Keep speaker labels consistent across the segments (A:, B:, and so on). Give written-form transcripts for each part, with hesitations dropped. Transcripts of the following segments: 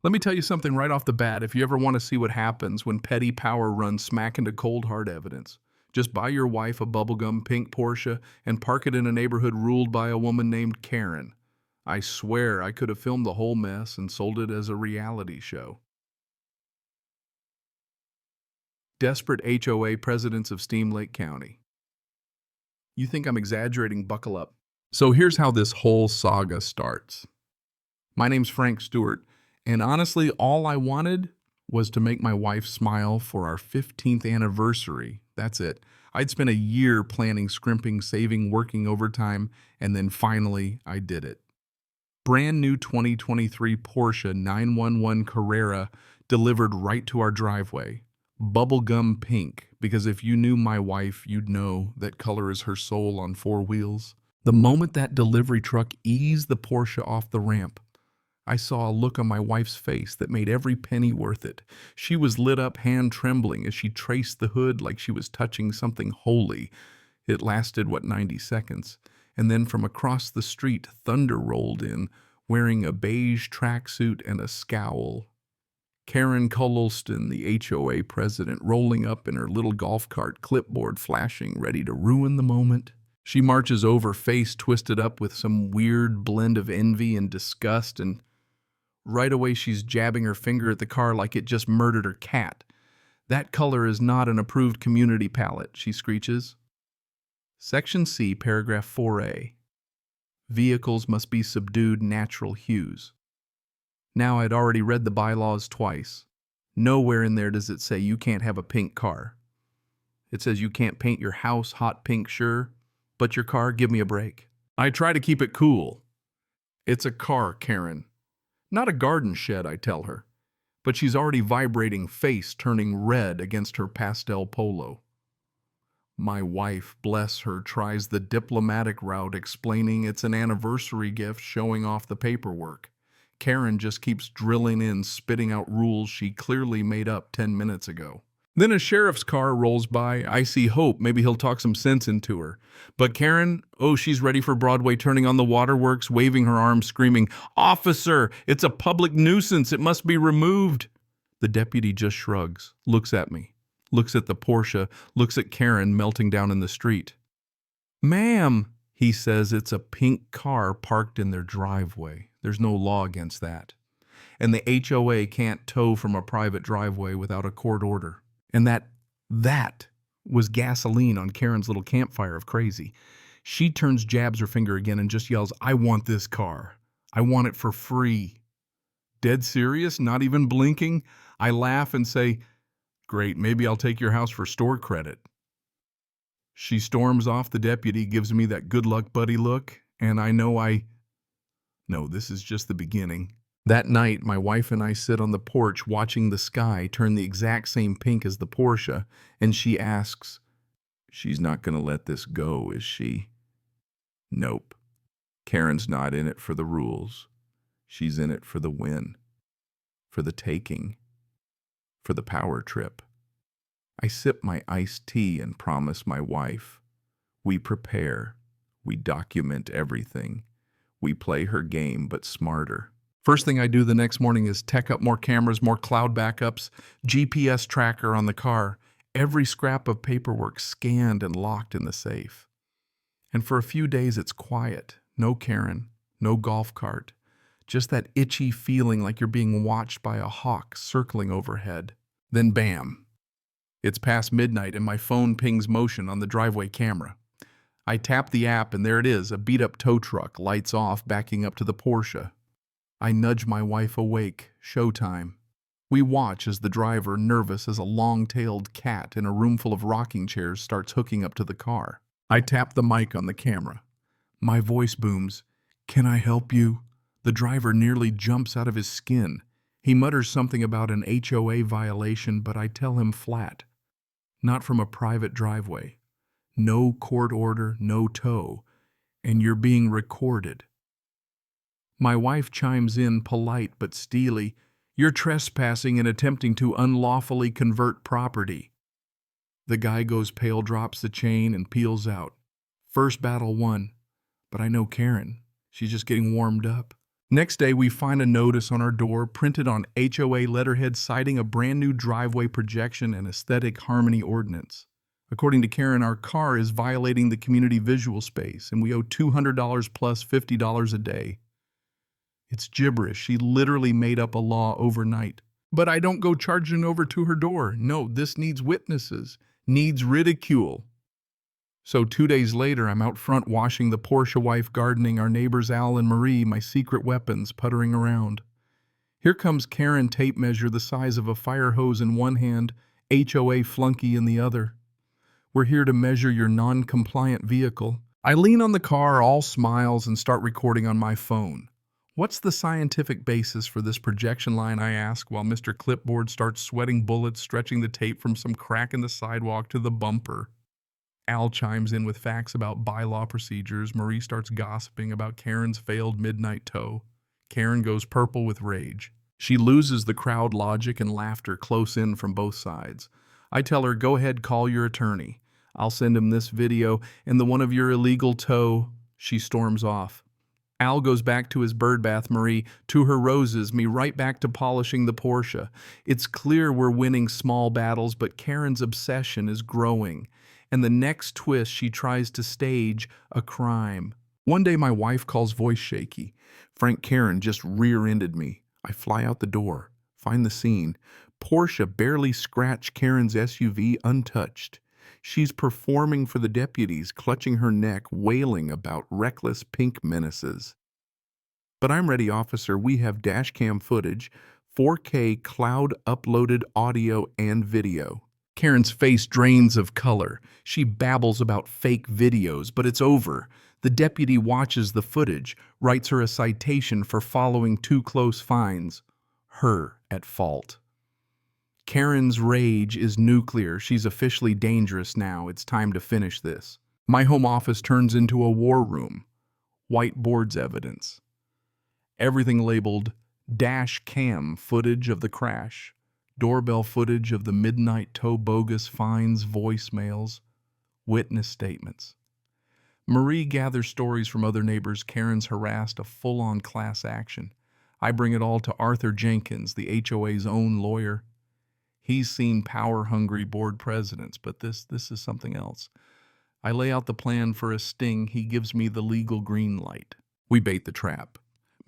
A: Let me tell you something right off the bat if you ever want to see what happens when petty power runs smack into cold hard evidence. Just buy your wife a bubblegum pink Porsche and park it in a neighborhood ruled by a woman named Karen. I swear I could have filmed the whole mess and sold it as a reality show. Desperate HOA presidents of Steam Lake County. You think I'm exaggerating? Buckle up. So here's how this whole saga starts. My name's Frank Stewart, and honestly, all I wanted was to make my wife smile for our 15th anniversary. That's it. I'd spent a year planning, scrimping, saving, working overtime, and then finally, I did it. Brand new 2023 Porsche 911 Carrera delivered right to our driveway. Bubblegum pink, because if you knew my wife, you'd know that color is her soul on four wheels. The moment that delivery truck eased the Porsche off the ramp, I saw a look on my wife's face that made every penny worth it. She was lit up, hand trembling, as she traced the hood like she was touching something holy. It lasted, 90 seconds. And then from across the street, Thunder rolled in, wearing a beige tracksuit and a scowl. Karen Cullston, the HOA president, rolling up in her little golf cart, clipboard flashing, ready to ruin the moment. She marches over, face twisted up with some weird blend of envy and disgust, and right away she's jabbing her finger at the car like it just murdered her cat. "That color is not an approved community palette," she screeches. Section C, paragraph 4A. Vehicles must be subdued natural hues. Now, I'd already read the bylaws twice. Nowhere in there does it say you can't have a pink car. It says you can't paint your house hot pink, sure, but your car, give me a break. I try to keep it cool. It's a car, Karen. Not a garden shed, I tell her. But she's already vibrating, face turning red against her pastel polo. My wife, bless her, tries the diplomatic route, explaining it's an anniversary gift, showing off the paperwork. Karen just keeps drilling in, spitting out rules she clearly made up 10 minutes ago. Then a sheriff's car rolls by. I see hope. Maybe he'll talk some sense into her. But Karen, oh, she's ready for Broadway, turning on the waterworks, waving her arms, screaming, "Officer, it's a public nuisance. It must be removed." The deputy just shrugs, looks at me, looks at the Porsche, looks at Karen melting down in the street. "Ma'am," he says, "it's a pink car parked in their driveway. There's no law against that. And the HOA can't tow from a private driveway without a court order." And that was gasoline on Karen's little campfire of crazy. She jabs her finger again and just yells, "I want this car. I want it for free." Dead serious, not even blinking. I laugh and say, "Great, maybe I'll take your house for store credit." She storms off. The deputy gives me that good luck buddy look, and I know No, this is just the beginning. That night, my wife and I sit on the porch watching the sky turn the exact same pink as the Porsche, and she asks, "She's not going to let this go, is she?" Nope. Karen's not in it for the rules. She's in it for the win, for the taking, for the power trip. I sip my iced tea and promise my wife, we prepare, we document everything. We play her game, but smarter. First thing I do the next morning is tech up more cameras, more cloud backups, GPS tracker on the car, every scrap of paperwork scanned and locked in the safe. And for a few days it's quiet. No Karen, no golf cart, just that itchy feeling like you're being watched by a hawk circling overhead. Then bam! It's past midnight and my phone pings motion on the driveway camera. I tap the app and there it is, a beat-up tow truck, lights off, backing up to the Porsche. I nudge my wife awake. Showtime. We watch as the driver, nervous as a long-tailed cat in a room full of rocking chairs, starts hooking up to the car. I tap the mic on the camera. My voice booms, "Can I help you?" The driver nearly jumps out of his skin. He mutters something about an HOA violation, but I tell him flat. Not from a private driveway. No court order, no tow. And you're being recorded. My wife chimes in, polite but steely, "You're trespassing and attempting to unlawfully convert property." The guy goes pale, drops the chain, and peels out. First battle won. But I know Karen. She's just getting warmed up. Next day, we find a notice on our door printed on HOA letterhead citing a brand new driveway projection and aesthetic harmony ordinance. According to Karen, our car is violating the community visual space, and we owe $200 plus $50 a day. It's gibberish. She literally made up a law overnight. But I don't go charging over to her door. No, this needs witnesses, needs ridicule. So 2 days later, I'm out front washing the Porsche wife, gardening, our neighbors Al and Marie, my secret weapons, puttering around. Here comes Karen, tape measure the size of a fire hose in one hand, HOA flunky in the other. We're here to measure your non-compliant vehicle. I lean on the car, all smiles, and start recording on my phone. What's the scientific basis for this projection line, I ask, while Mr. Clipboard starts sweating bullets, stretching the tape from some crack in the sidewalk to the bumper. Al chimes in with facts about bylaw procedures. Marie starts gossiping about Karen's failed midnight tow. Karen goes purple with rage. She loses the crowd logic and laughter close in from both sides. I tell her, go ahead, call your attorney. I'll send him this video and the one of your illegal tow. She storms off. Al goes back to his birdbath, Marie, to her roses, me right back to polishing the Porsche. It's clear we're winning small battles, but Karen's obsession is growing. And the next twist, she tries to stage a crime. One day my wife calls voice shaky. Frank, Karen just rear-ended me. I fly out the door, find the scene. Porsche barely scratched Karen's SUV untouched. She's performing for the deputies, clutching her neck, wailing about reckless pink menaces. But I'm ready, officer. We have dash cam footage, 4K cloud-uploaded audio and video. Karen's face drains of color. She babbles about fake videos, but it's over. The deputy watches the footage, writes her a citation for following too close fines. Her at fault. Karen's rage is nuclear. She's officially dangerous now. It's time to finish this. My home office turns into a war room. Whiteboards evidence. Everything labeled dash cam footage of the crash. Doorbell footage of the midnight tow, bogus fines, voicemails, witness statements. Marie gathers stories from other neighbors. Karen's harassed, a full-on class action. I bring it all to Arthur Jenkins, the HOA's own lawyer. He's seen power-hungry board presidents, but this is something else. I lay out the plan for a sting. He gives me the legal green light. We bait the trap.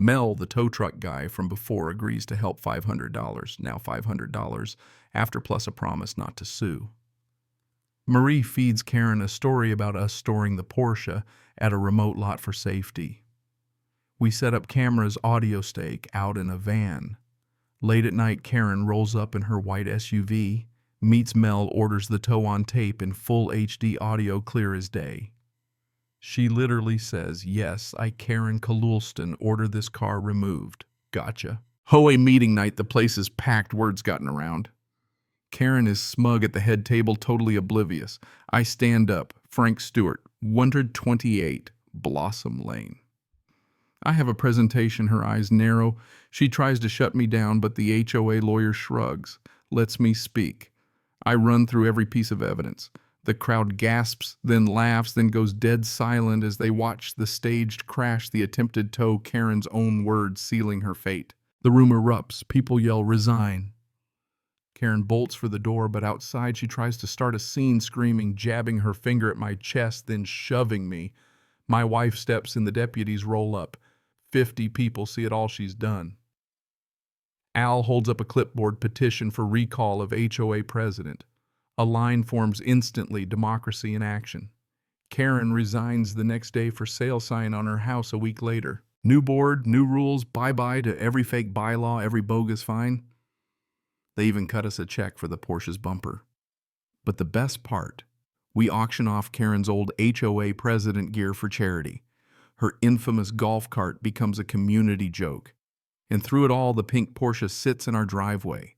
A: Mel, the tow truck guy from before, agrees to help $500, now $500, after plus a promise not to sue. Marie feeds Karen a story about us storing the Porsche at a remote lot for safety. We set up cameras, audio stake, out in a van. Late at night, Karen rolls up in her white SUV, meets Mel, orders the tow on tape in full HD audio, clear as day. She literally says, yes, I, Karen Kalulston, order this car removed. Gotcha. HOA meeting night, the place is packed, word's gotten around. Karen is smug at the head table, totally oblivious. I stand up. Frank Stewart, 128 Blossom Lane. I have a presentation, her eyes narrow. She tries to shut me down, but the HOA lawyer shrugs, lets me speak. I run through every piece of evidence. The crowd gasps, then laughs, then goes dead silent as they watch the staged crash, the attempted tow, Karen's own words sealing her fate. The room erupts. People yell, resign. Karen bolts for the door, but outside she tries to start a scene, screaming, jabbing her finger at my chest, then shoving me. My wife steps in, the deputies roll up. 50 people see it all she's done. Al holds up a clipboard, petition for recall of HOA president. A line forms instantly, democracy in action. Karen resigns the next day for sale sign on her house a week later. New board, new rules, bye-bye to every fake bylaw, every bogus fine. They even cut us a check for the Porsche's bumper. But the best part, we auction off Karen's old HOA president gear for charity. Her infamous golf cart becomes a community joke. And through it all, the pink Porsche sits in our driveway.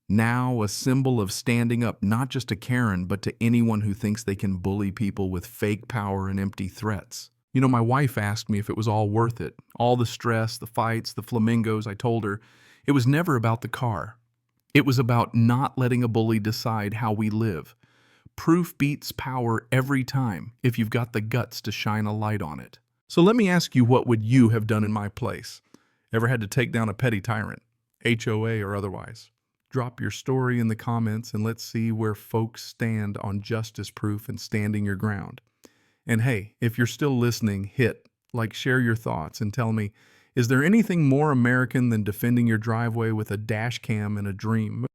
A: Now a symbol of standing up not just to Karen, but to anyone who thinks they can bully people with fake power and empty threats. You know, my wife asked me if it was all worth it. All the stress, the fights, the flamingos. I told her it was never about the car. It was about not letting a bully decide how we live. Proof beats power every time if you've got the guts to shine a light on it. So let me ask you, what would you have done in my place? Ever had to take down a petty tyrant, HOA or otherwise? Drop your story in the comments and let's see where folks stand on justice proof and standing your ground. And hey, if you're still listening, share your thoughts and tell me, is there anything more American than defending your driveway with a dash cam and a dream?